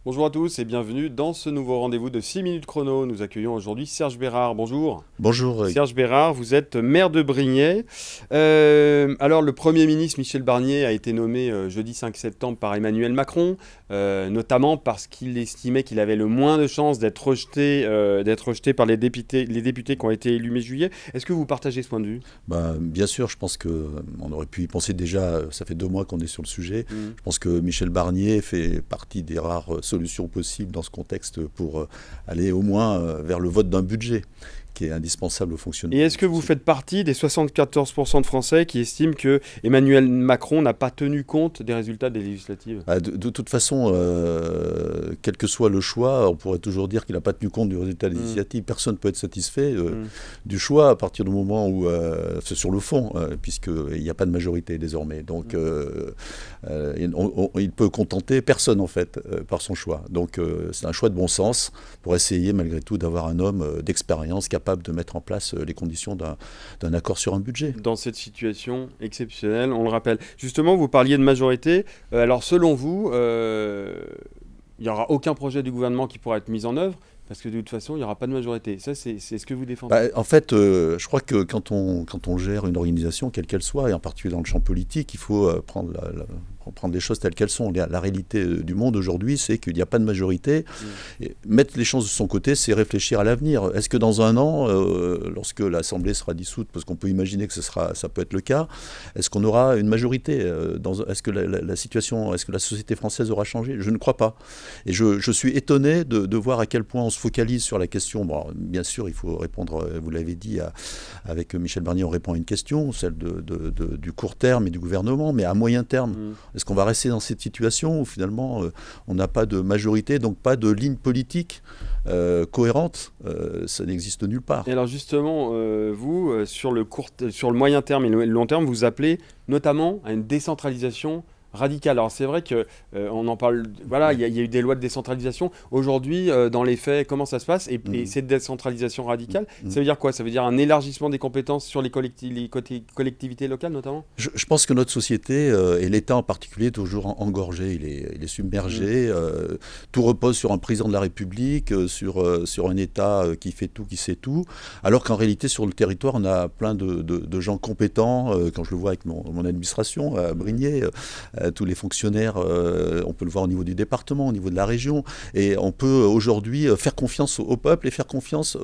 Bonjour à tous et bienvenue dans ce nouveau rendez-vous de 6 minutes chrono. Nous accueillons aujourd'hui Serge Bérard. Bonjour. Bonjour. Serge Bérard, vous êtes maire de Brignais. Alors, le Premier ministre Michel Barnier a été nommé jeudi 5 septembre par Emmanuel Macron, notamment parce qu'il estimait qu'il avait le moins de chances d'être rejeté par les députés qui ont été élus mai-juillet. Est-ce que vous partagez ce point de vue? Bien sûr, je pense qu'on aurait pu y penser déjà, ça fait 2 mois qu'on est sur le sujet. Mm. Je pense que Michel Barnier fait partie des rares solutions possibles dans ce contexte pour aller au moins vers le vote d'un budget qui est indispensable au fonctionnement. Et est-ce que vous faites partie des 74% de Français qui estiment que Emmanuel Macron n'a pas tenu compte des résultats des législatives? De toute façon, quel que soit le choix, on pourrait toujours dire qu'il n'a pas tenu compte du résultat législatif. Personne ne peut être satisfait du choix à partir du moment où, c'est sur le fond, puisqu'il n'y a pas de majorité désormais. Donc, il peut contenter personne, en fait, par son choix. Donc, c'est un choix de bon sens pour essayer, malgré tout, d'avoir un homme d'expérience capable de mettre en place les conditions d'un accord sur un budget. Dans cette situation exceptionnelle, on le rappelle. Justement, vous parliez de majorité. Alors, selon vous, il n'y aura aucun projet du gouvernement qui pourra être mis en œuvre parce que de toute façon, il n'y aura pas de majorité. Ça, c'est ce que vous défendez. En fait, je crois que quand on gère une organisation, quelle qu'elle soit, et en particulier dans le champ politique, il faut prendre les choses telles qu'elles sont. La réalité du monde aujourd'hui, c'est qu'il n'y a pas de majorité. Et mettre les chances de son côté, c'est réfléchir à l'avenir. Est-ce que dans un an, lorsque l'Assemblée sera dissoute, parce qu'on peut imaginer que ça peut être le cas, est-ce qu'on aura une majorité est-ce que la situation, est-ce que la société française aura changé? Je ne crois pas. Et je suis étonné de voir à quel point on se focalise sur la question. Bon, bien sûr, il faut répondre, vous l'avez dit, avec Michel Barnier, on répond à une question, celle du court terme et du gouvernement, mais à moyen terme. Est-ce qu'on va rester dans cette situation où finalement on n'a pas de majorité, donc pas de ligne politique cohérente? Ça n'existe nulle part. Et alors justement, vous, sur le moyen terme et le long terme, vous appelez notamment à une décentralisation radicale. Alors c'est vrai que on en parle. Voilà, il y a eu des lois de décentralisation. Aujourd'hui, dans les faits, comment ça se passe? Et cette décentralisation radicale, ça veut dire quoi? Ça veut dire un élargissement des compétences sur les collectivités locales, notamment? Je pense que notre société, et l'État en particulier, est toujours engorgé, il est submergé. Tout repose sur un président de la République, sur un État qui fait tout, qui sait tout, alors qu'en réalité, sur le territoire, on a plein de gens compétents. Quand je le vois avec mon administration à Brignais, tous les fonctionnaires, on peut le voir au niveau du département, au niveau de la région, et on peut aujourd'hui faire confiance au peuple et faire confiance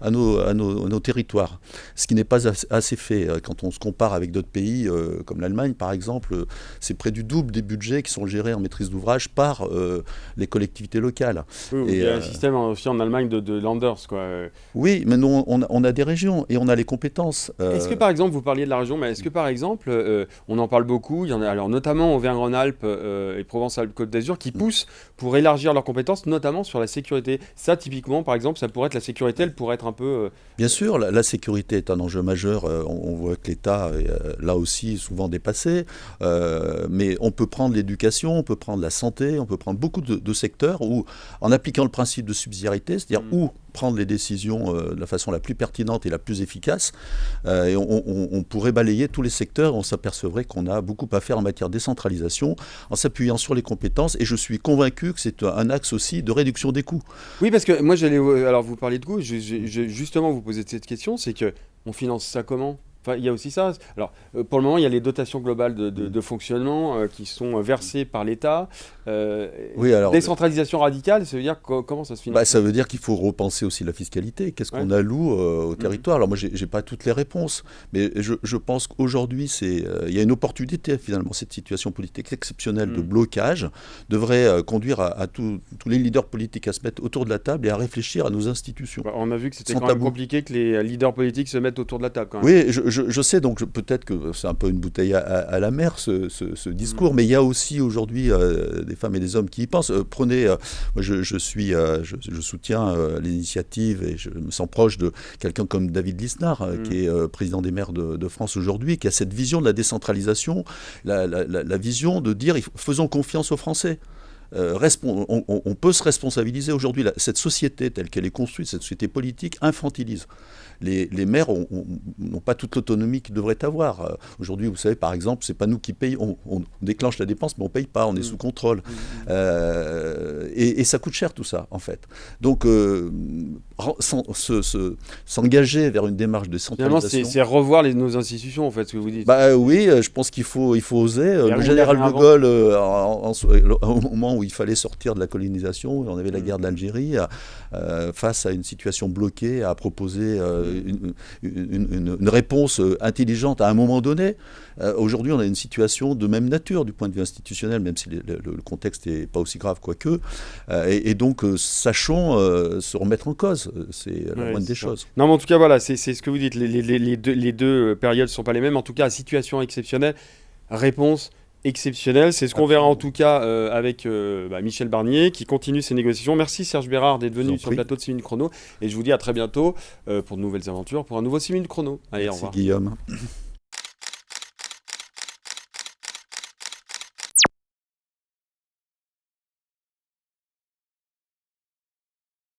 à nos territoires. Ce qui n'est pas assez fait. Quand on se compare avec d'autres pays, comme l'Allemagne par exemple, c'est près du double des budgets qui sont gérés en maîtrise d'ouvrage par les collectivités locales. Oui, il y a un système aussi en Allemagne de Landers, quoi. Oui, mais nous, on a des régions et on a les compétences. Est-ce que par exemple, vous parliez de la région, mais est-ce que par exemple, on en parle beaucoup, il y en a alors notamment Auvergne-Rhône-Alpes et Provence-Alpes-Côte d'Azur qui poussent pour élargir leurs compétences, notamment sur la sécurité. Ça, typiquement, par exemple, ça pourrait être la sécurité, elle pourrait être un peu... Bien sûr, la sécurité est un enjeu majeur. On voit que l'État est là aussi souvent dépassé. Mais on peut prendre l'éducation, on peut prendre la santé, on peut prendre beaucoup de secteurs où, en appliquant le principe de subsidiarité, c'est-à-dire où prendre les décisions de la façon la plus pertinente et la plus efficace, et on pourrait balayer tous les secteurs. On s'apercevrait qu'on a beaucoup à faire en matière de décentralisation, en s'appuyant sur les compétences, et je suis convaincu que c'est un axe aussi de réduction des coûts. Oui, parce que moi, alors vous parlez de coûts, justement vous posez cette question, c'est que on finance ça comment? Enfin, il y a aussi ça. Alors, pour le moment, il y a les dotations globales de fonctionnement qui sont versées par l'État. Oui, alors, Décentralisation radicale, ça veut dire comment ça se finance? ça veut dire qu'il faut repenser aussi la fiscalité. Qu'est-ce qu'on alloue au territoire? Alors moi, j'ai pas toutes les réponses, mais je pense qu'aujourd'hui, il y a une opportunité finalement. Cette situation politique exceptionnelle de blocage devrait conduire à tous les leaders politiques à se mettre autour de la table et à réfléchir à nos institutions. On a vu que c'était Sans quand même tabou. compliqué que les leaders politiques se mettent autour de la table, quand même. Oui, je sais, donc peut-être que c'est un peu une bouteille à la mer, ce discours, mais il y a aussi aujourd'hui des femmes et des hommes qui y pensent. Prenez, moi je soutiens l'initiative et je me sens proche de quelqu'un comme David Lisnard, qui est président des maires de France aujourd'hui, qui a cette vision de la décentralisation, la vision de dire faisons confiance aux Français. on peut se responsabiliser aujourd'hui. Cette société telle qu'elle est construite, cette société politique, infantilise. Les maires n'ont pas toute l'autonomie qu'ils devraient avoir. Aujourd'hui, vous savez, par exemple, c'est pas nous qui payons, on déclenche la dépense, mais on paye pas, on est sous contrôle. Et ça coûte cher tout ça, en fait. Donc, s'engager vers une démarche de centralisation... Finalement, c'est revoir nos institutions, en fait, ce que vous dites. Bah oui, je pense qu'il faut oser. Le général de Gaulle, au moment où il fallait sortir de la colonisation, on avait la guerre d'Algérie, face à une situation bloquée, a proposé une réponse intelligente à un moment donné. Aujourd'hui, on a une situation de même nature du point de vue institutionnel, même si le contexte n'est pas aussi grave, quoique. Et donc, sachons se remettre en cause. C'est la moindre des choses. Non, mais en tout cas, voilà, c'est ce que vous dites. Les deux périodes ne sont pas les mêmes. En tout cas, situation exceptionnelle, réponse exceptionnelle. C'est ce qu'on verra en tout cas avec Michel Barnier qui continue ses négociations. Merci Serge Bérard d'être venu sur le plateau de 6 minutes chrono. Et je vous dis à très bientôt pour de nouvelles aventures, pour un nouveau 6 minutes chrono. Allez, Merci, au revoir. Guillaume.